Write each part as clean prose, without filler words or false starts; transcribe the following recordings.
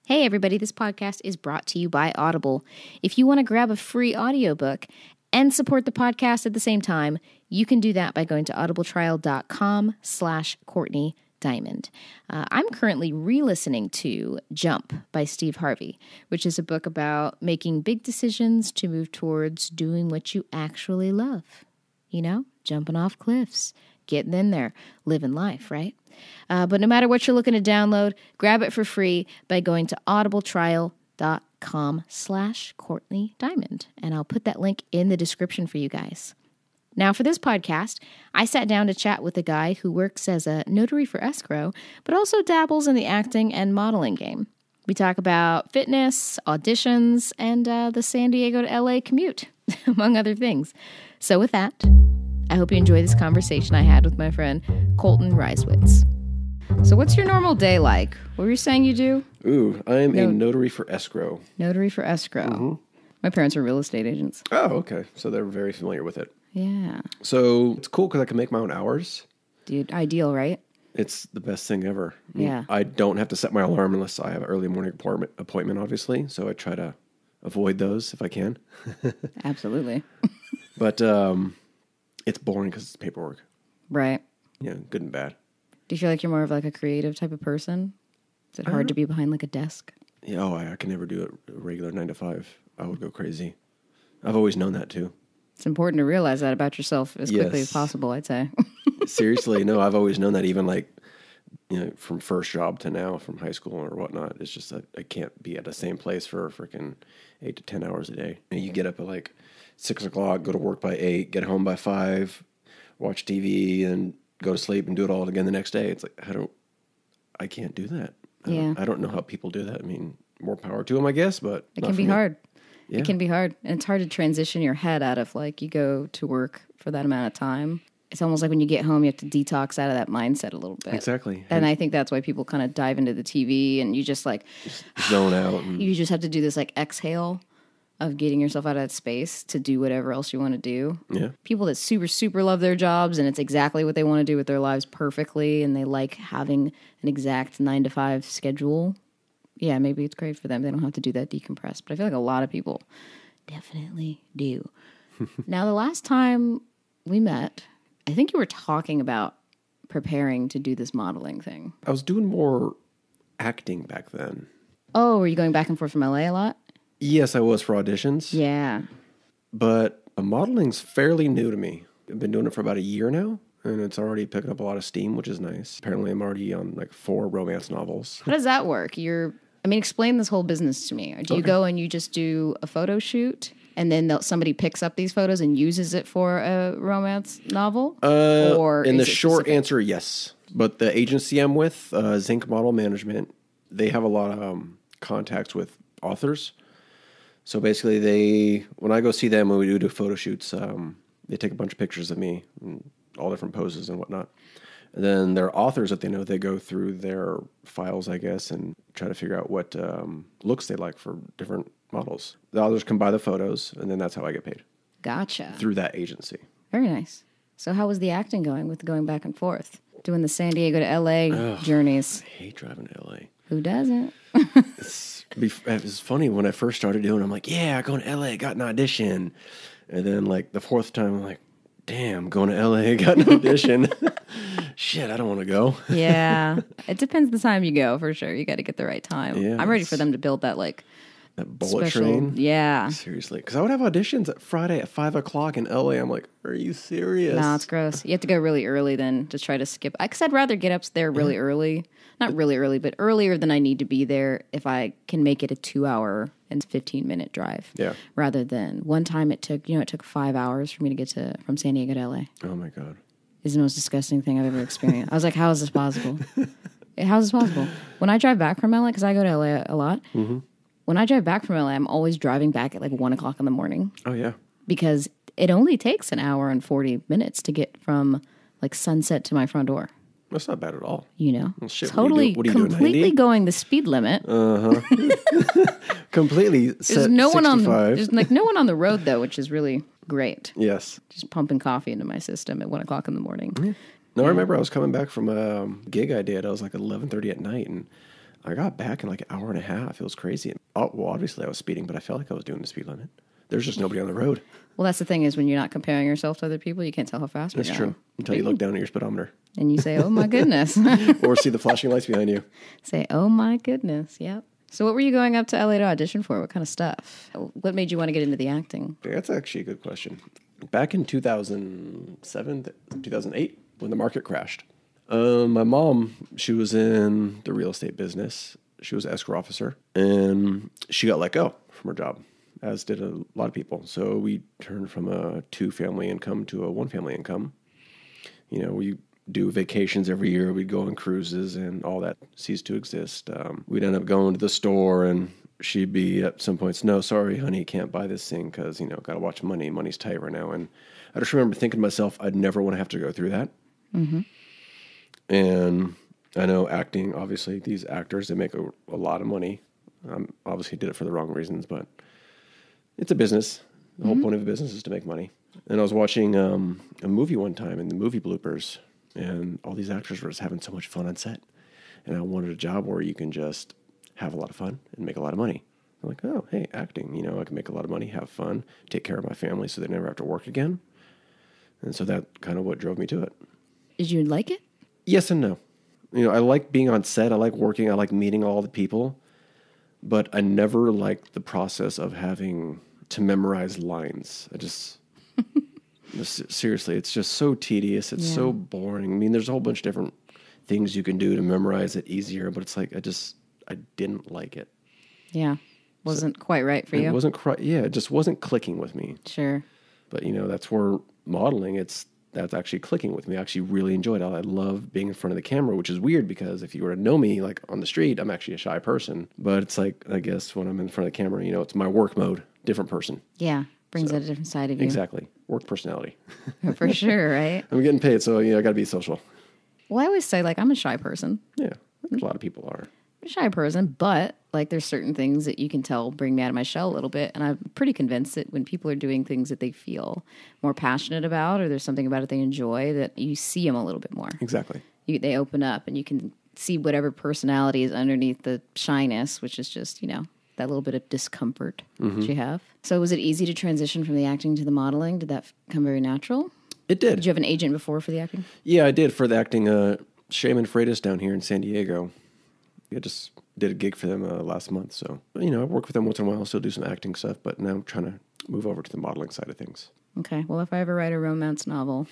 Hey everybody, this podcast is brought to you by Audible. If you want to grab a free audiobook and support the podcast at the same time, you can do that by going to audibletrial.com/Courtney Diamond. I'm currently re-listening to Jump by Steve Harvey, which is a book about making big decisions to move towards doing what you actually love. You know, jumping off cliffs, getting in there, living life, right? But no matter what you're looking to download, grab it for free by going to audibletrial.com/Courtney Diamond. And I'll put that link in the description for you guys. Now, for this podcast, I sat down to chat with a guy who works as a notary for escrow, but also dabbles in the acting and modeling game. We talk about fitness, auditions, and the San Diego to LA commute, among other things. So with that, I hope you enjoy this conversation I had with my friend Colton Reiswitz. So what's your normal day like? What were you saying you do? Ooh, I'm a notary for escrow. Notary for escrow. Mm-hmm. My parents are real estate agents. Oh, okay. So they're very familiar with it. Yeah. So it's cool because I can make my own hours. Dude, ideal, right? It's the best thing ever. I mean, yeah. I don't have to set my alarm unless I have an early morning appointment, obviously. So I try to avoid those if I can. Absolutely. But it's boring because it's paperwork. Right. Yeah, good and bad. Do you feel like you're more of like a creative type of person? Is it hard to be behind like a desk? Yeah, I can never do a regular 9 to 5. I would go crazy. I've always known that too. It's important to realize that about yourself as quickly as possible, I'd say. Seriously, no, I've always known that, even like, you know, from first job to now, from high school or whatnot. It's just that I can't be at the same place for freaking 8 to 10 hours a day. And you get up at like 6 o'clock, go to work by 8, get home by 5, watch TV, and go to sleep and do it all again the next day. It's like, I can't do that. I don't know how people do that. I mean, more power to them, I guess, but it can be hard. Yeah. It can be hard. And it's hard to transition your head out of like, you go to work for that amount of time. It's almost like when you get home, you have to detox out of that mindset a little bit. Exactly. And I think that's why people kind of dive into the TV and you just like zone out. And you just have to do this like exhale of getting yourself out of that space to do whatever else you want to do. Yeah. People that super, super love their jobs and it's exactly what they want to do with their lives perfectly and they like having an exact 9 to 5 schedule. Yeah, maybe it's great for them. They don't have to do that decompress. But I feel like a lot of people definitely do. Now, the last time we met, I think you were talking about preparing to do this modeling thing. I was doing more acting back then. Oh, were you going back and forth from LA a lot? Yes, I was for auditions. Yeah. But modeling's fairly new to me. I've been doing it for about a year now, and it's already picking up a lot of steam, which is nice. Apparently, I'm already on like 4 romance novels. How does that work? Explain this whole business to me. Do you go and you just do a photo shoot, and then somebody picks up these photos and uses it for a romance novel? Or in the short answer, yes. But the agency I'm with, Zinc Model Management, they have a lot of contacts with authors. So basically, when I go see them, when we do photo shoots, they take a bunch of pictures of me, in all different poses and whatnot. And then their authors that they know, they go through their files, I guess, and try to figure out what looks they like for different models. The authors can buy the photos, and then that's how I get paid. Gotcha. Through that agency. Very nice. So how was the acting going back and forth? Doing the San Diego to LA journeys. I hate driving to LA. Who doesn't? It's funny, when I first started doing it, I'm like, yeah, going to LA, got an audition. And then like the 4th time, I'm like, damn, going to LA, got an audition. Shit, I don't want to go. Yeah. It depends the time you go, for sure. You got to get the right time. Yeah, I'm ready for them to build that that bullet train. Yeah. Seriously. Because I would have auditions at Friday at 5 o'clock in LA. I'm like, are you serious? No, it's gross. You have to go really early then to try to skip. Because I'd rather get up there really early. Not really early, but earlier than I need to be there if I can make it a 2-hour and 15-minute drive. Yeah. Rather than one time it took 5 hours for me to get from San Diego to LA. Oh my God. It's the most disgusting thing I've ever experienced. I was like, how is this possible? How is this possible? When I drive back from LA, because I go to LA a lot, when I drive back from LA, I'm always driving back at like 1 o'clock in the morning. Oh, yeah. Because it only takes an hour and 40 minutes to get from like sunset to my front door. That's not bad at all. You know? Well, shit, totally, what do you do, completely 90? going the speed limit. Completely set There's no 65. there's like no one on the road though, which is really great. Yes. Just pumping coffee into my system at 1 o'clock in the morning. Yeah. No, I remember I was coming back from a gig I did. I was like 11:30 at night, and I got back in like an hour and a half. It was crazy. Oh, well, obviously I was speeding, but I felt like I was doing the speed limit. There's just nobody on the road. Well, that's the thing is when you're not comparing yourself to other people, you can't tell how fast you're That's going. true. Until you look down at your speedometer. And you say, oh my goodness. Or see the flashing lights behind you. Say, oh my goodness. Yep. So what were you going up to LA to audition for? What kind of stuff? What made you want to get into the acting? That's actually a good question. Back in 2007, 2008, when the market crashed, my mom, she was in the real estate business. She was an escrow officer, and she got let go from her job, as did a lot of people. So we turned from a 2-family income to a 1-family income. You know, we do vacations every year. We'd go on cruises, and all that ceased to exist. We'd end up going to the store, and she'd be at some points, no, sorry, honey, can't buy this thing because, got to watch money. Money's tight right now. And I just remember thinking to myself, I'd never want to have to go through that. Mm-hmm. And I know acting, obviously, these actors, they make a lot of money. Obviously did it for the wrong reasons, but it's a business. The whole point of a business is to make money. And I was watching a movie one time in the movie bloopers, and all these actors were just having so much fun on set. And I wanted a job where you can just have a lot of fun and make a lot of money. I'm like, oh, hey, acting, I can make a lot of money, have fun, take care of my family so they never have to work again. And so that kind of what drove me to it. Did you like it? Yes and no. I like being on set. I like working. I like meeting all the people. But I never liked the process of having to memorize lines. Seriously, it's just so tedious. It's so boring. I mean, there's a whole bunch of different things you can do to memorize it easier, but it's like I didn't like it. Yeah. Wasn't quite right for you. It wasn't quite, it just wasn't clicking with me. Sure. But, that's where modeling, that's actually clicking with me. I actually really enjoyed it. I love being in front of the camera, which is weird because if you were to know me, like on the street, I'm actually a shy person. But it's like, I guess when I'm in front of the camera, it's my work mode, different person. Yeah. Brings out a different side of you. Exactly. Work personality. For sure, right? I'm getting paid, so, I got to be social. Well, I always say, I'm a shy person. Yeah. A lot of people are. I'm a shy person, but, there's certain things that you can tell bring me out of my shell a little bit. And I'm pretty convinced that when people are doing things that they feel more passionate about or there's something about it they enjoy, that you see them a little bit more. Exactly. They open up and you can see whatever personality is underneath the shyness, which is just, that little bit of discomfort that you have. So was it easy to transition from the acting to the modeling? Did that come very natural? It did. Did you have an agent before for the acting? Yeah, I did for the acting. Shaman Freitas down here in San Diego. I just did a gig for them last month. So, I work with them once in a while, still do some acting stuff, but now I'm trying to move over to the modeling side of things. Okay. Well, if I ever write a romance novel.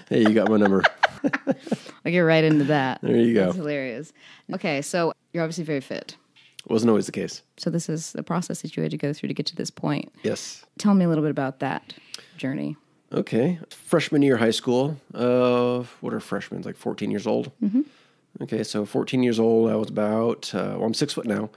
Hey, you got my number. I'll get right into that. There you go. That's hilarious. Okay, so you're obviously very fit. Wasn't always the case. So this is the process that you had to go through to get to this point. Yes. Tell me a little bit about that journey. Okay. Freshman year high school. What are freshmen? Like 14 years old? Mm-hmm. Okay, so 14 years old, I was about, I'm 6 foot now.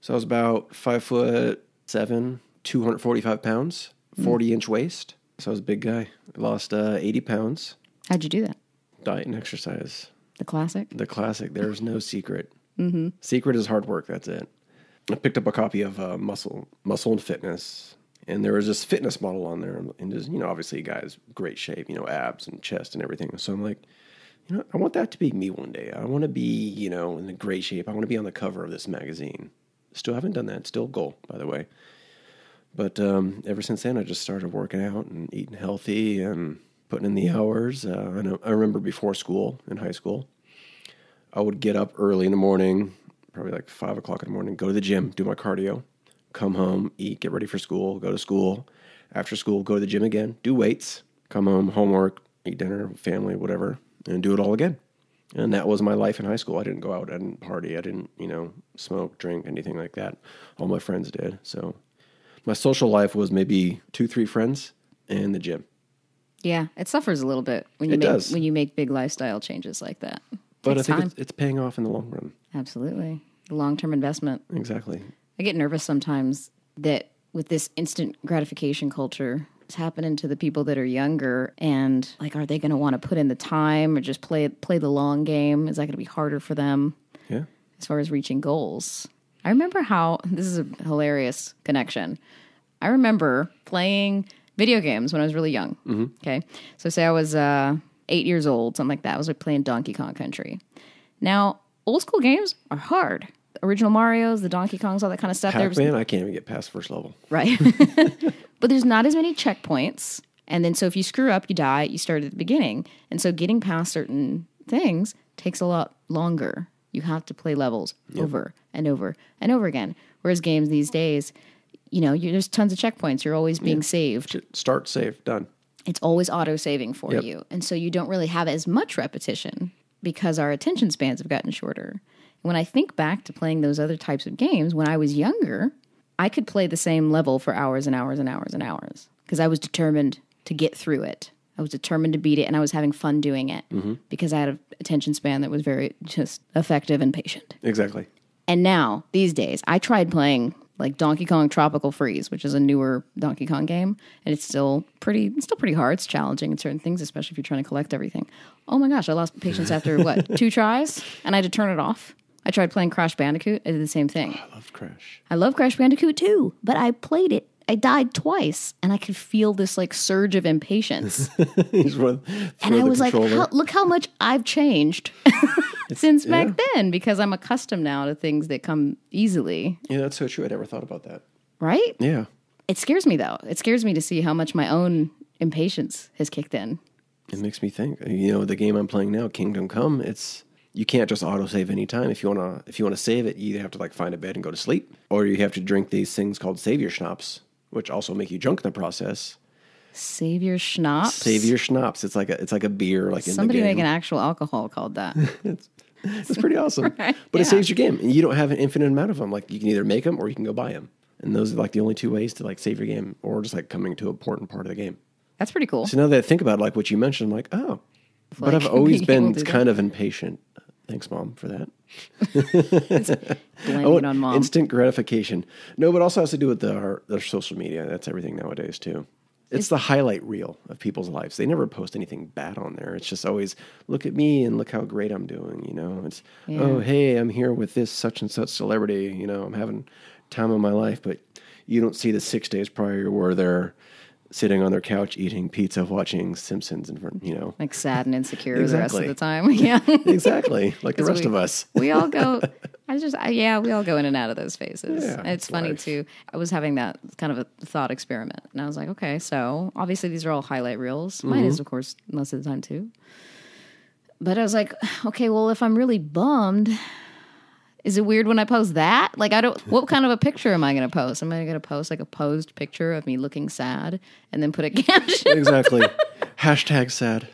So I was about 5'7", 245 pounds, 40-inch waist. So I was a big guy. I lost 80 pounds. How'd you do that? Diet and exercise. The classic? The classic. There's no secret. Mm-hmm. Secret is hard work. That's it. I picked up a copy of Muscle and Fitness, and there was this fitness model on there. And just, obviously a guy's great shape, abs and chest and everything. So I'm like, I want that to be me one day. I want to be, in a great shape. I want to be on the cover of this magazine. Still haven't done that. Still a goal, by the way. But ever since then, I just started working out and eating healthy and putting in the hours. I remember before school, in high school, I would get up early in the morning, probably like 5 o'clock in the morning, go to the gym, do my cardio, come home, eat, get ready for school, go to school. After school, go to the gym again, do weights, come home, homework, eat dinner, family, whatever, and do it all again. And that was my life in high school. I didn't go out, I didn't party, I didn't, smoke, drink, anything like that. All my friends did. So my social life was maybe 2-3 friends and the gym. Yeah, it suffers a little bit when you make big lifestyle changes like that. But I think it's paying off in the long run. Absolutely. The long-term investment. Exactly. I get nervous sometimes that with this instant gratification culture, it's happening to the people that are younger, and are they going to want to put in the time or just play the long game? Is that going to be harder for them? Yeah. As far as reaching goals. I remember this is a hilarious connection. I remember playing video games when I was really young. Mm-hmm. Okay. So say I was 8 years old, something like that. I was playing Donkey Kong Country. Now, old school games are hard. The original Marios, the Donkey Kongs, all that kind of stuff. Pac-Man, I can't even get past first level. Right. But there's not as many checkpoints. And then so if you screw up, you die, you start at the beginning. And so getting past certain things takes a lot longer. You have to play levels over and over and over again. Whereas games these days, there's tons of checkpoints. You're always being saved. Start, save, done. It's always auto-saving for you. And so you don't really have as much repetition because our attention spans have gotten shorter. When I think back to playing those other types of games, when I was younger, I could play the same level for hours and hours and hours and hours because I was determined to get through it. I was determined to beat it, and I was having fun doing it because I had an attention span that was very just effective and patient. Exactly. And now, these days, I tried playing like Donkey Kong Tropical Freeze, which is a newer Donkey Kong game, and it's still pretty hard. It's challenging in certain things, especially if you're trying to collect everything. Oh my gosh, I lost patience after, 2 tries? And I had to turn it off. I tried playing Crash Bandicoot. I did the same thing. Oh, I love Crash. I love Crash Bandicoot too, but I played it. I died twice, and I could feel this like surge of impatience. And I was like, look how much I've changed since back then, because I'm accustomed now to things that come easily. Yeah, that's so true. I never thought about that. Right? Yeah. It scares me, though. It scares me to see how much my own impatience has kicked in. It makes me think. The game I'm playing now, Kingdom Come, you can't just autosave anytime. If you wanna save it, you either have to like find a bed and go to sleep, or you have to drink these things called savior schnapps, which also make you drunk in the process. Savior schnapps? Savior schnapps. It's like a beer, like in Somebody the game. make an actual alcohol called that. It's pretty awesome. Right? But it saves your game, and you don't have an infinite amount of them. Like you can either make them or you can go buy them, and those are like the only 2 ways to like save your game, or just like coming to an important part of the game. That's pretty cool. So now that I think about it, like what you mentioned, I'm like, oh, but I've always been kind of impatient. Thanks, Mom, for that. Blaming it on Mom. Instant gratification. No, but also has to do with their social media. That's everything nowadays, too. It's the highlight reel of people's lives. They never post anything bad on there. It's just always, look at me and look how great I'm doing, It's, oh, hey, I'm here with this such and such celebrity, I'm having time of my life. But you don't see the 6 days prior where they're sitting on their couch eating pizza, watching Simpsons, and like sad and insecure Exactly. the rest of the time. Yeah, exactly. Like the rest of us. We all go. We all go in and out of those phases. Yeah, And it's funny too. I was having that kind of a thought experiment, and I was like, okay, so obviously these are all highlight reels. Mine is, of course, most of the time too. But I was like, okay, well, if I'm really bummed, is it weird when I post that? Like, what kind of a picture am I going to post? Am I going to post like a posed picture of me looking sad and then put a caption? Exactly. Hashtag sad.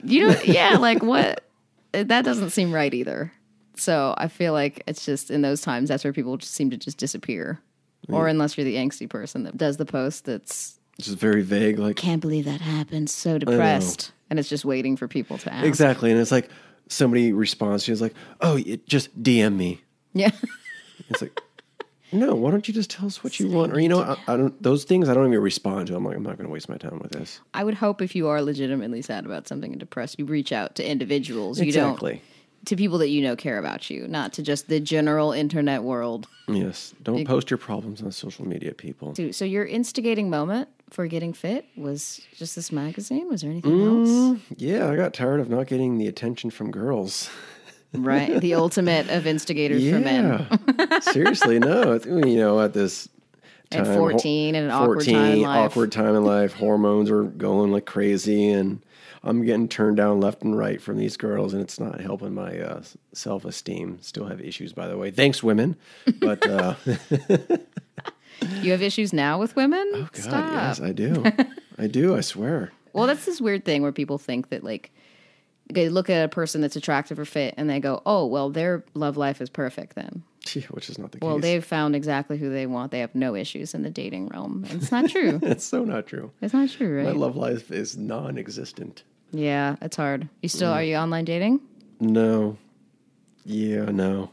Like what? That doesn't seem right either. So I feel like it's just in those times, that's where people just seem to just disappear. Yeah. Or unless you're the angsty person that does the post that's just very vague, like, can't believe that happened, so depressed. And it's just waiting for people to ask. Exactly. And it's like somebody responds, she's like, oh, just DM me. Yeah. It's like, no, why don't you just tell us what you want? Or, I don't, those things I don't even respond to. I'm like, I'm not going to waste my time with this. I would hope if you are legitimately sad about something and depressed, you reach out to individuals. Exactly. You don't, to people that care about you, not to just the general internet world. Yes. Don't post your problems on social media, people. So your instigating moment for getting fit was just this magazine? Was there anything else? Yeah, I got tired of not getting the attention from girls. Right, the ultimate of instigators for men. Seriously, no. At this time, at 14 and an awkward time in life, hormones are going like crazy, and I'm getting turned down left and right from these girls, and it's not helping my self-esteem. Still have issues, by the way. Thanks, women. But you have issues now with women? Oh God, Stop. Yes, I do. I do. I swear. Well, that's this weird thing where people think that like. They look at a person that's attractive or fit, and they go, oh, well, their love life is perfect then. Which is not the case. Well, they've found exactly who they want. They have no issues in the dating realm. And it's not true. It's so not true. It's not true, right? My love life is non-existent. Yeah, it's hard. Are you online dating? No. Yeah, no.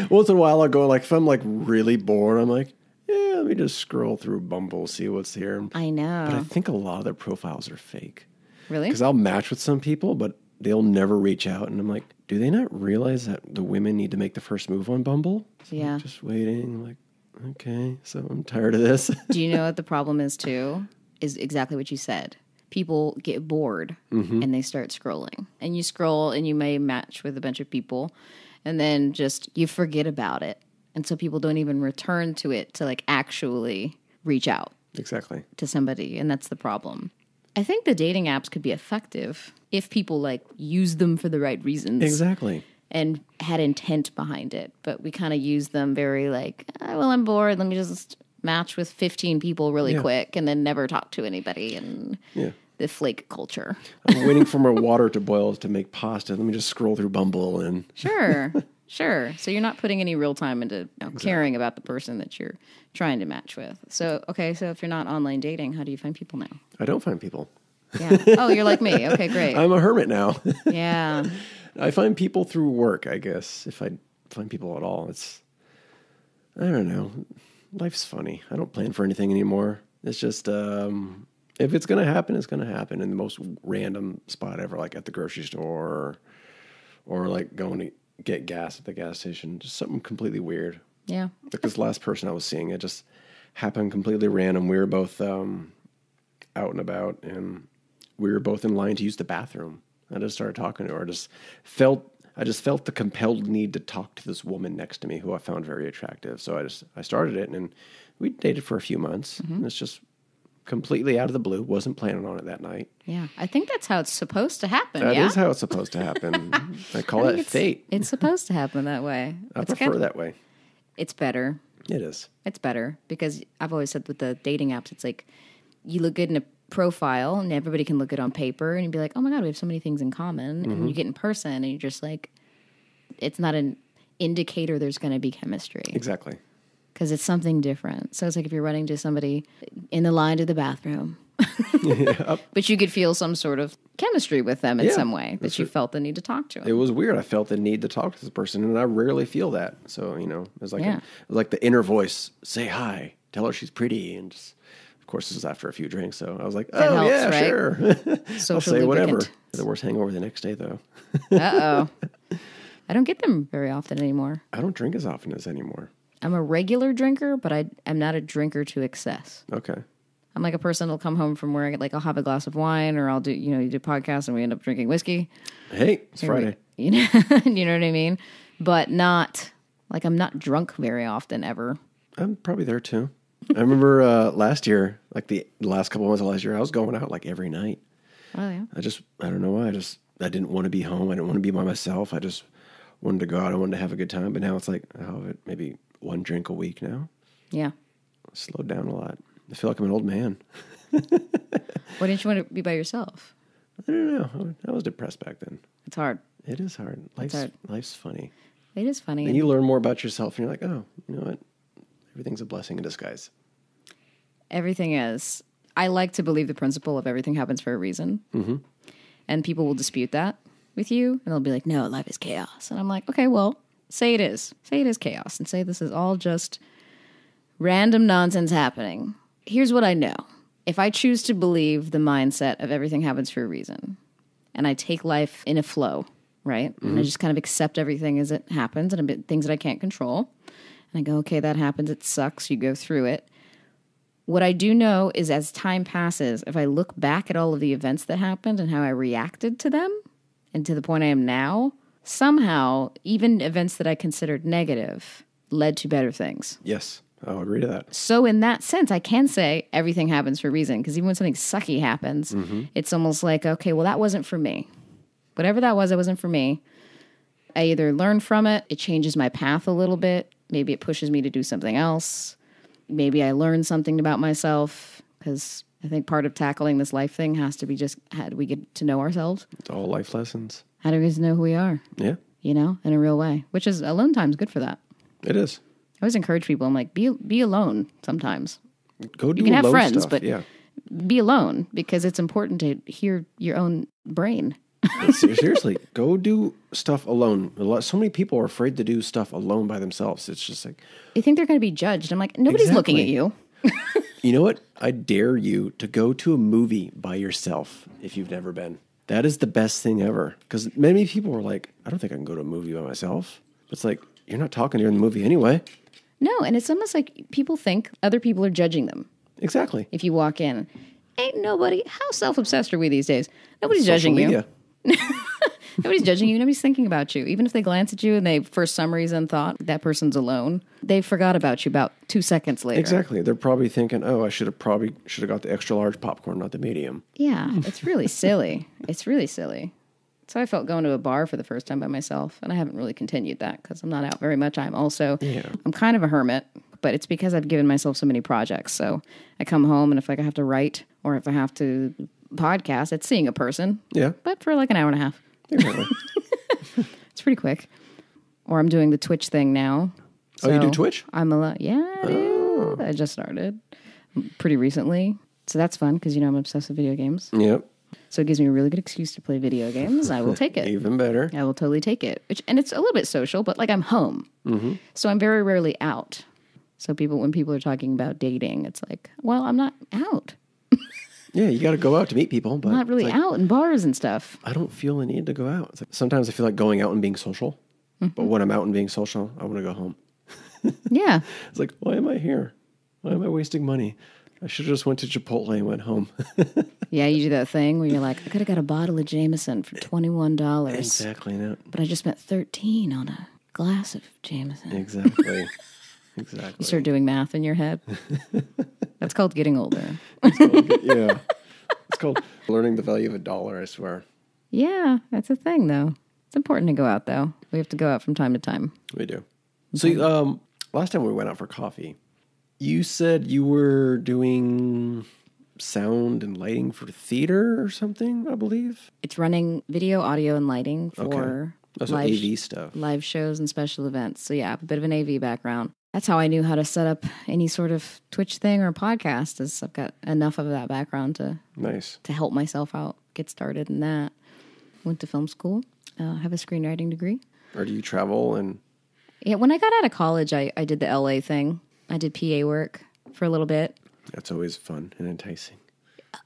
Once in a while I'll go, like, if I'm, like, really bored, I'm like, yeah, let me just scroll through Bumble, see what's here. I know. But I think a lot of their profiles are fake. Really? Because I'll match with some people, but they'll never reach out. And I'm like, do they not realize that the women need to make the first move on Bumble? So yeah. I'm just waiting, like, okay, so I'm tired of this. Do you know what the problem is, too? Is exactly what you said. people get bored and they start scrolling. And you scroll and you may match with a bunch of people and then just you forget about it. And so people don't even return to it to like actually reach out. Exactly. To somebody. And that's the problem. I think the dating apps could be effective if people like use them for the right reasons. Exactly. And had intent behind it. But we kind of use them very like, well, I'm bored. Let me just match with 15 people really quick and then never talk to anybody. And the flake culture. I'm waiting for my water to boil to make pasta. Let me just scroll through Bumble and... Sure. So you're not putting any real time into caring about the person that you're trying to match with. So, okay, so if you're not online dating, how do you find people now? I don't find people. Yeah. Oh, you're like me. Okay, great. I'm a hermit now. Yeah. I find people through work, I guess. If I find people at all, I don't know. Life's funny. I don't plan for anything anymore. It's just, if it's going to happen, it's going to happen in the most random spot ever, like at the grocery store or like going to get gas at the gas station. Just something completely weird. Yeah. Like this last person I was seeing, it just happened completely random. We were both out and about, and we were both in line to use the bathroom. I just started talking to her. I just felt the compelled need to talk to this woman next to me who I found very attractive. So I started it, and we dated for a few months. And it's just completely out of the blue. Wasn't planning on it that night. Yeah. I think that's how it's supposed to happen. That is how it's supposed to happen. I call that fate. It's supposed to happen that way. I prefer that way. It's better. It is. It's better because I've always said with the dating apps, it's like you look good in a profile and everybody can look good on paper and you'd be like, oh my God, we have so many things in common. And you get in person and you're just like, it's not an indicator there's going to be chemistry. Exactly. Because it's something different. So it's like if you're running to somebody in the line to the bathroom, but you could feel some sort of chemistry with them in some way that you felt the need to talk to them. It was weird. I felt the need to talk to this person, and I rarely feel that. So, it was like, it was like the inner voice, say hi, tell her she's pretty. And just, of course, this was after a few drinks. So I was like, that helps, yeah, right? Sure. I'll say whatever. The worst hangover the next day, though. Uh-oh. I don't get them very often anymore. I don't drink as often as anymore. I'm a regular drinker, but I'm not a drinker to excess. Okay. I'm like a person who'll come home from work, like I'll have a glass of wine, or I'll do, you do podcasts and we end up drinking whiskey. Hey, it's Friday. You know what I mean? But not, like I'm not drunk very often ever. I'm probably there too. I remember last year, like the last couple of months of last year, I was going out like every night. Oh, yeah. I don't know why. I didn't want to be home. I didn't want to be by myself. I just wanted to go out. I wanted to have a good time. But now it's like, maybe one drink a week now. Yeah. Slowed down a lot. I feel like I'm an old man. Why didn't you want to be by yourself? I don't know. I was depressed back then. It's hard. It is hard. Life's funny. It is funny. And you learn more about yourself, and you're like, oh, you know what? Everything's a blessing in disguise. Everything is. I like to believe the principle of everything happens for a reason. Mm-hmm. And people will dispute that with you, and they'll be like, no, life is chaos. And I'm like, okay, well, say it is. Say it is chaos, and say this is all just random nonsense happening. Here's what I know. If I choose to believe the mindset of everything happens for a reason, and I take life in a flow, right? Mm-hmm. And I just kind of accept everything as it happens, and things that I can't control. And I go, okay, that happens. It sucks. You go through it. What I do know is as time passes, if I look back at all of the events that happened and how I reacted to them and to the point I am now, somehow, even events that I considered negative led to better things. Yes. I'll agree to that. So in that sense, I can say everything happens for a reason, because even when something sucky happens, it's almost like, okay, well, that wasn't for me. Whatever that wasn't for me. I either learn from it, it changes my path a little bit, maybe it pushes me to do something else, maybe I learn something about myself, because I think part of tackling this life thing has to be just, how do we get to know ourselves? It's all life lessons. How do we get to know who we are? Yeah. In a real way, which is alone time is good for that. It is. I always encourage people. I'm like, be alone sometimes. Go do you can have friends, stuff, but be alone, because it's important to hear your own brain. Seriously, go do stuff alone. So many people are afraid to do stuff alone by themselves. It's just like they think they're going to be judged. I'm like, nobody's looking at you. You know what? I dare you to go to a movie by yourself if you've never been. That is the best thing ever. Because many people are like, I don't think I can go to a movie by myself. It's like, you're not talking during the movie anyway. No, and it's almost like people think other people are judging them. Exactly. If you walk in. Ain't nobody. How self-obsessed are we these days? Nobody's Social judging media. you. Nobody's judging you. Nobody's thinking about you. Even if they glance at you and they, for some reason, thought that person's alone, they forgot about you about 2 seconds later. Exactly. They're probably thinking, "Oh, I should have got the extra large popcorn, not the medium." Yeah, it's really silly. It's really silly. So I felt going to a bar for the first time by myself, and I haven't really continued that because I'm not out very much. I'm kind of a hermit, but it's because I've given myself so many projects. So I come home, and if I have to write or if I have to podcast, it's seeing a person. Yeah. But for like an hour and a half. Exactly. It's pretty quick. Or I'm doing the Twitch thing now. So you do Twitch? I do. I just started pretty recently. So that's fun because, I'm obsessed with video games. Yep. So it gives me a really good excuse to play video games. I will take it. Even better. I will totally take it. And it's a little bit social, but like I'm home. Mm-hmm. So I'm very rarely out. So when people are talking about dating, it's like, well, I'm not out. Yeah, you got to go out to meet people. But I'm not really out in bars and stuff. I don't feel the need to go out. It's like, sometimes I feel like going out and being social. Mm-hmm. But when I'm out and being social, I want to go home. Yeah. It's like, why am I here? Why am I wasting money? I should have just went to Chipotle and went home. Yeah, you do that thing where you're like, I could have got a bottle of Jameson for $21. Exactly. No. But I just spent $13 on a glass of Jameson. Exactly. Exactly. You start doing math in your head. That's called getting older. Yeah. It's called learning the value of $1, I swear. Yeah, that's a thing, though. It's important to go out, though. We have to go out from time to time. We do. Okay. So last time we went out for coffee, you said you were doing sound and lighting for theater or something, I believe? It's running video, audio, and lighting for AV stuff. Live shows and special events. So yeah, a bit of an AV background. That's how I knew how to set up any sort of Twitch thing or podcast, is I've got enough of that background to help myself out, get started in that. Went to film school, have a screenwriting degree. Or do you travel and... Yeah, when I got out of college, I did the LA thing. I did PA work for a little bit. That's always fun and enticing.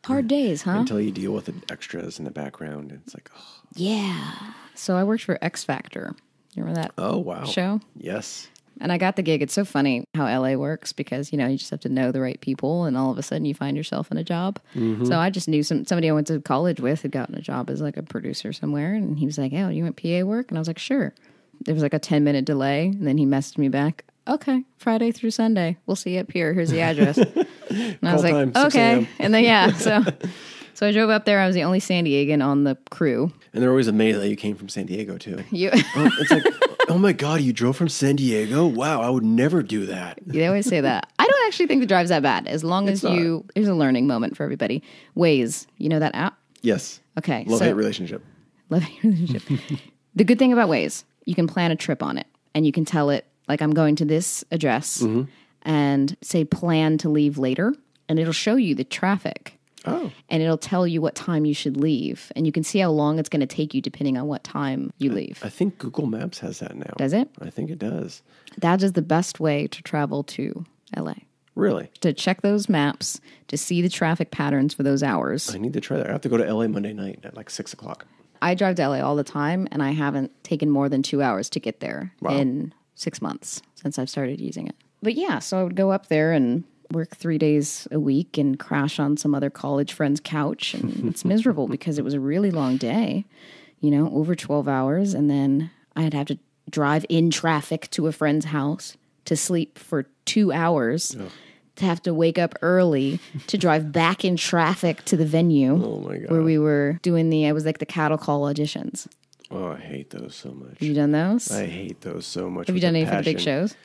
Hard days, huh? Until you deal with the extras in the background. And it's like, oh. Yeah. So I worked for X Factor. You remember that show? Yes. And I got the gig. It's so funny how LA works because, you just have to know the right people and all of a sudden you find yourself in a job. Mm-hmm. So I just knew somebody I went to college with had gotten a job as like a producer somewhere. And he was like, oh, you want PA work? And I was like, sure. There was like a 10-minute delay. And then he messaged me back. Okay, Friday through Sunday. We'll see you up here. Here's the address. And I was like, time, okay. And then, so I drove up there. I was the only San Diegan on the crew. And they're always amazed that you came from San Diego, too. It's like, oh my God, you drove from San Diego? Wow, I would never do that. They always say that. I don't actually think the drive's that bad. As long as there's a learning moment for everybody. Waze, you know that app? Yes. Okay. Love-hate relationship. Love-hate relationship. The good thing about Waze, you can plan a trip on it. And you can tell it, like, I'm going to this address and say plan to leave later. And it'll show you the traffic. Oh. And it'll tell you what time you should leave. And you can see how long it's going to take you depending on what time you leave. I think Google Maps has that now. Does it? I think it does. That is the best way to travel to LA. Really? To check those maps, to see the traffic patterns for those hours. I need to try that. I have to go to LA Monday night at like 6 o'clock. I drive to LA all the time, and I haven't taken more than 2 hours to get there in 6 months since I've started using it. But yeah, so I would go up there and work 3 days a week and crash on some other college friend's couch. And it's miserable because it was a really long day, over 12 hours. And then I'd have to drive in traffic to a friend's house to sleep for 2 hours, to have to wake up early, to drive back in traffic to the venue. Oh my God. Where we were doing it was like the cattle call auditions. Oh, I hate those so much. Have you done those? I hate those so much. Have you done any for the big shows?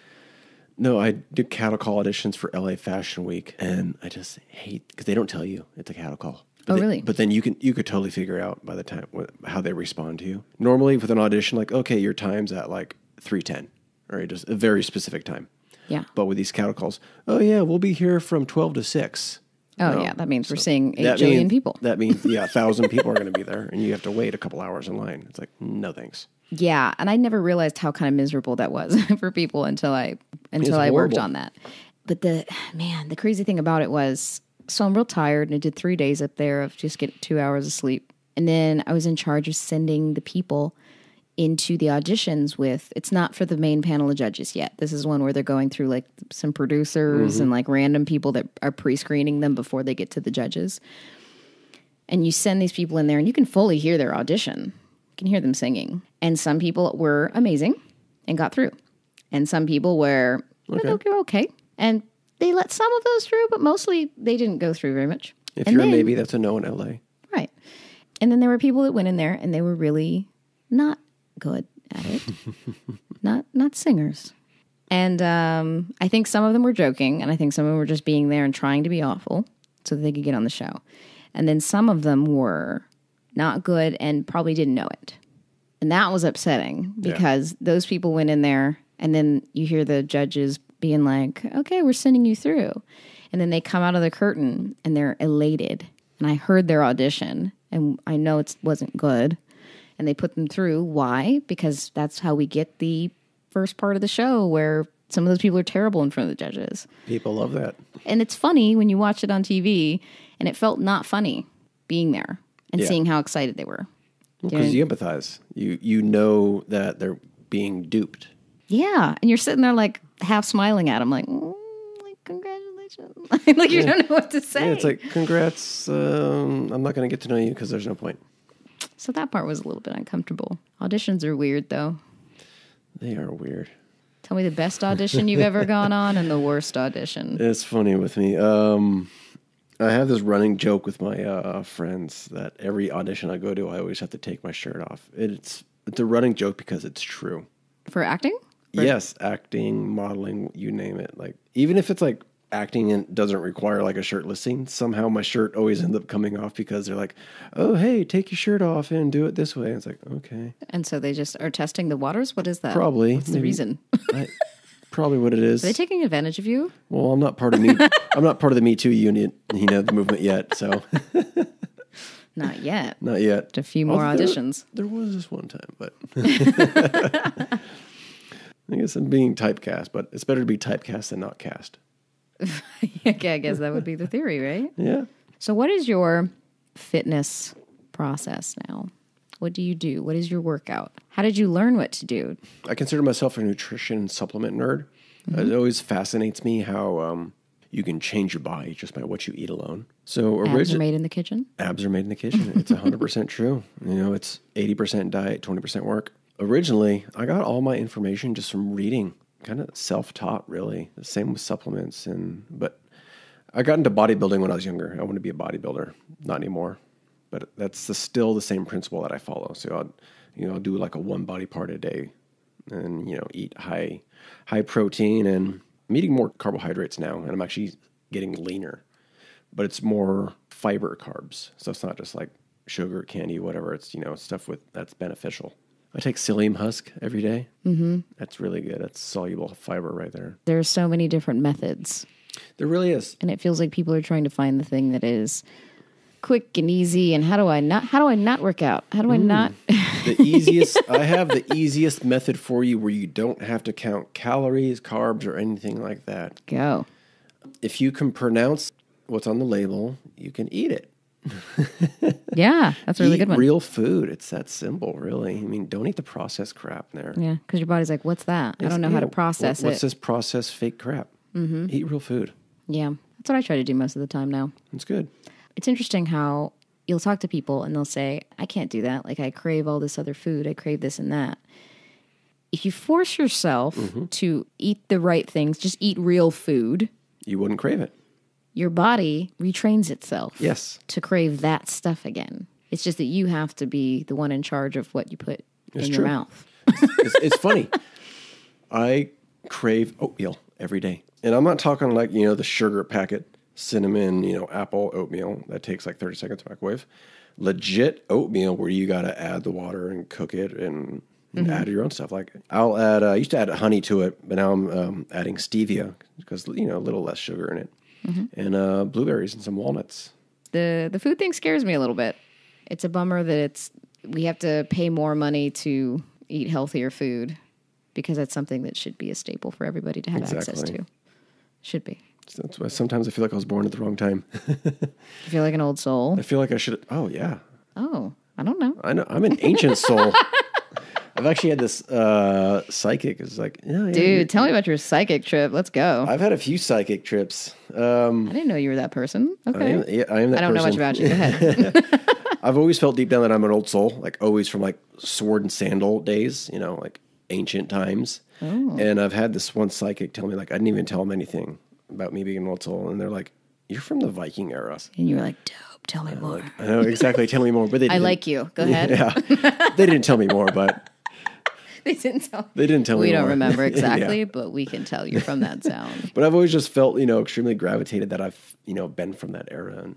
No, I did cattle call auditions for LA Fashion Week, and I just hate because they don't tell you it's a cattle call. Really? But then you could totally figure out by the time how they respond to you. Normally with an audition, like, okay, your time's at like 3:10, or just a very specific time. Yeah. But with these cattle calls, oh yeah, we'll be here from 12 to 6. Oh yeah, that means we're seeing 8 jillion people. That means 1,000 people are going to be there, and you have to wait a couple hours in line. It's like, no thanks. Yeah, and I never realized how kind of miserable that was for people until I worked on that. But the crazy thing about it was, so I'm real tired, and I did 3 days up there of just getting 2 hours of sleep. And then I was in charge of sending the people into the auditions with, it's not for the main panel of judges yet. This is one where they're going through like some producers and like random people that are pre-screening them before they get to the judges. And you send these people in there and you can fully hear their audition. You can hear them singing. And some people were amazing and got through. And some people were okay. And they let some of those through, but mostly they didn't go through very much. If you're a maybe, that's a no in LA. Right. And then there were people that went in there and they were really not good at it. not singers. And I think some of them were joking, and I think some of them were just being there and trying to be awful so that they could get on the show. And then some of them were not good and probably didn't know it. And that was upsetting because those people went in there, and then you hear the judges being like, okay, we're sending you through. And then they come out of the curtain and they're elated. And I heard their audition, and I know it wasn't good. And they put them through. Why? Because that's how we get the first part of the show where some of those people are terrible in front of the judges. People love that. And it's funny when you watch it on TV, and it felt not funny being there and seeing how excited they were. Because you empathize. You know that they're being duped. Yeah. And you're sitting there like half smiling at them like congratulations. Like you don't know what to say. Yeah, it's like, congrats. I'm not going to get to know you because there's no point. So that part was a little bit uncomfortable. Auditions are weird, though. They are weird. Tell me the best audition you've ever gone on and the worst audition. It's funny with me. I have this running joke with my friends that every audition I go to, I always have to take my shirt off. It's a running joke because it's true. For acting? Yes, acting, modeling, you name it. Like, even if it's like acting and doesn't require like a shirtless scene, somehow my shirt always ends up coming off because they're like, oh, hey, take your shirt off and do it this way. And it's like, okay. And so they just are testing the waters? What is that? Probably. What's the reason? Probably what it is. Are they taking advantage of you? Well, I'm not part of I'm not part of the Me Too unit, the movement yet, so. Not yet. Not yet. A few more auditions. There was this one time, but I guess I'm being typecast, but it's better to be typecast than not cast. Okay, I guess that would be the theory, right? Yeah. So what is your fitness process now? What do you do? What is your workout? How did you learn what to do? I consider myself a nutrition and supplement nerd. It always fascinates me how you can change your body just by what you eat alone. So abs are made in the kitchen? Abs are made in the kitchen. It's 100% true. It's 80% diet, 20% work. Originally, I got all my information just from reading, kind of self-taught, really. The same with supplements. But I got into bodybuilding when I was younger. I wanted to be a bodybuilder. Not anymore. But that's still the same principle that I follow. So I'll do like a one body part a day and, eat high protein, and I'm eating more carbohydrates now, and I'm actually getting leaner, but it's more fiber carbs. So it's not just like sugar, candy, whatever. It's, stuff that's beneficial. I take psyllium husk every day. Mm-hmm. That's really good. That's soluble fiber right there. There are so many different methods. There really is. And it feels like people are trying to find the thing that is quick and easy. And how do I not work out? How do I not? I have the easiest method for you where you don't have to count calories, carbs, or anything like that. Go. If you can pronounce what's on the label, you can eat it. Yeah, that's a really good one. Real food. It's that simple, really. don't eat the processed crap there. Yeah, because your body's like, what's that? I don't know how to process it. What's this processed fake crap? Mm-hmm. Eat real food. Yeah, that's what I try to do most of the time now. It's good. It's interesting how you'll talk to people and they'll say, I can't do that. Like, I crave all this other food. I crave this and that. If you force yourself to eat the right things, just eat real food, you wouldn't crave it. Your body retrains itself to crave that stuff again. It's just that you have to be the one in charge of what you put in your mouth. It's funny. I crave oatmeal every day. And I'm not talking like, the sugar packet, cinnamon, apple oatmeal that takes like 30 seconds to microwave. Legit oatmeal where you got to add the water and cook it and add your own stuff. Like I'll add, I used to add honey to it, but now I'm adding stevia because, a little less sugar in it. And blueberries and some walnuts. The food thing scares me a little bit. It's a bummer that we have to pay more money to eat healthier food because that's something that should be a staple for everybody to have access to. Should be. That's why sometimes I feel like I was born at the wrong time. You feel like an old soul? I feel like I should. Oh, yeah. Oh, I don't know. I know. I'm an ancient soul. I've actually had this psychic. It's like, yeah, Dude, tell me about your psychic trip. Let's go. I've had a few psychic trips. I didn't know you were that person. Okay. I am that person. I don't know much about you. Go ahead. I've always felt deep down that I'm an old soul, like always from like sword and sandal days, you know, like ancient times. Oh. And I've had this one psychic tell me, like, I didn't even tell them anything about me being an old soul. And they're like, you're from the Viking era. And you were like, dope, tell me more. I know, exactly. Tell me more. But they I like you. Go ahead. Yeah. They didn't tell me more, but... They didn't tell me We more. don't remember exactly, but we can tell you're from that sound. But I've always just felt, you know, extremely gravitated that I've, you know, been from that era. And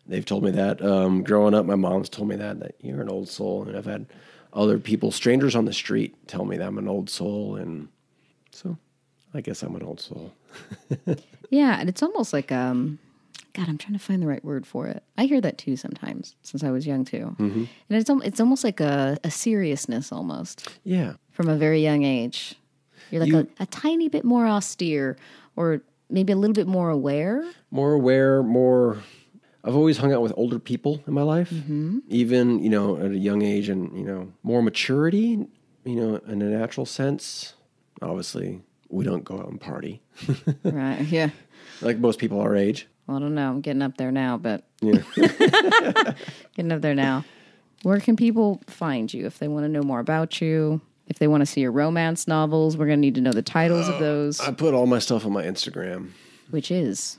they've told me that. Growing up, my mom's told me that you're an old soul. And I've had other people, strangers on the street, tell me that I'm an old soul. And so I guess I'm an old soul. Yeah, and it's almost like, God, I'm trying to find the right word for it. I hear that too sometimes, since I was young too. Mm-hmm. And it's almost like a seriousness almost. Yeah. From a very young age. You're like a tiny bit more austere, or maybe a little bit more aware. More aware, I've always hung out with older people in my life, even, you know, at a young age, and, you know, more maturity, you know, in a natural sense. Obviously, we don't go out and party. Right, yeah. Like most people our age. Well, I don't know. I'm getting up there now, but... Yeah. Getting up there now. Where can people find you if they want to know more about you? If they want to see your romance novels, we're going to need to know the titles of those. I put all my stuff on my Instagram. Which is?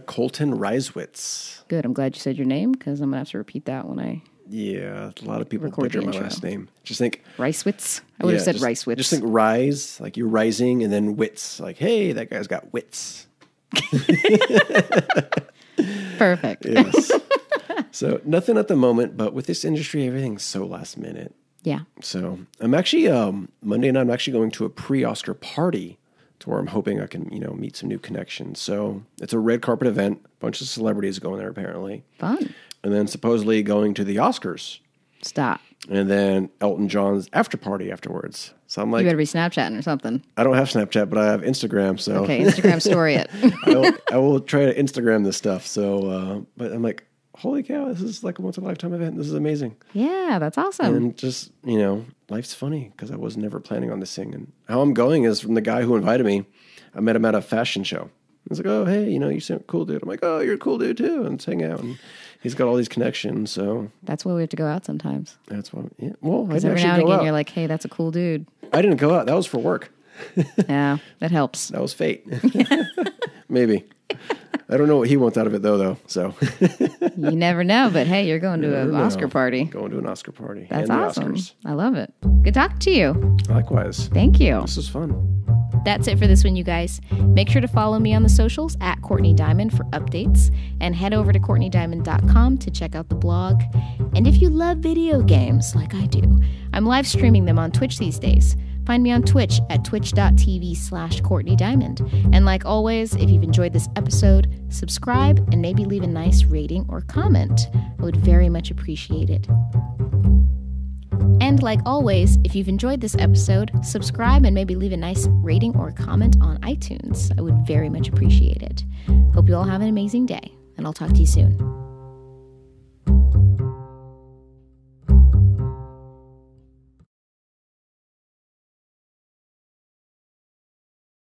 Colton Reiswitz. Good. I'm glad you said your name, because I'm going to have to repeat that when I... Yeah, a lot of people butcher my last name. Just think... Reiswitz? I would have said Reiswitz. Just think rise, like you're rising, and then wits. Like, hey, that guy's got wits. Perfect. Yes. So nothing at the moment, but with this industry, everything's so last minute. Yeah. So I'm actually, Monday night, I'm actually going to a pre-Oscar party to where I'm hoping I can, you know, meet some new connections. So it's a red carpet event. A bunch of celebrities going there, apparently. Fun. And then supposedly going to the Oscars. Stop. And then Elton John's after party afterwards. So I'm like... You better be Snapchatting or something. I don't have Snapchat, but I have Instagram, so... Okay, Instagram story it. I will try to Instagram this stuff. So, but I'm like, holy cow, this is like a once-in-a-lifetime event. This is amazing. Yeah, that's awesome. And just, you know, life's funny because I was never planning on this thing. And how I'm going is from the guy who invited me. I met him at a fashion show. He's like, oh, hey, you know, you seem a cool dude. I'm like, oh, you're a cool dude too. And let's hang out. And he's got all these connections. So that's why we have to go out sometimes. That's why. Yeah, well, I because every now and again you're like, hey, that's a cool dude. I didn't go out. That was for work. Yeah, that helps. That was fate. Maybe. I don't know what he wants out of it though. So you never know. But hey, you're going to an Oscar party. Going to an Oscar party. That's and awesome. The Oscars. I love it. Good talking to you. Likewise. Thank you. This was fun. That's it for this one, you guys. Make sure to follow me on the socials at Courtney Diamond for updates, and head over to CourtneyDiamond.com to check out the blog. And if you love video games like I do, I'm live streaming them on Twitch these days. Find me on Twitch at twitch.tv/Courtney Diamond. And like always, if you've enjoyed this episode, subscribe and maybe leave a nice rating or comment. I would very much appreciate it. And like always, if you've enjoyed this episode, subscribe and maybe leave a nice rating or comment on iTunes. I would very much appreciate it. Hope you all have an amazing day, and I'll talk to you soon.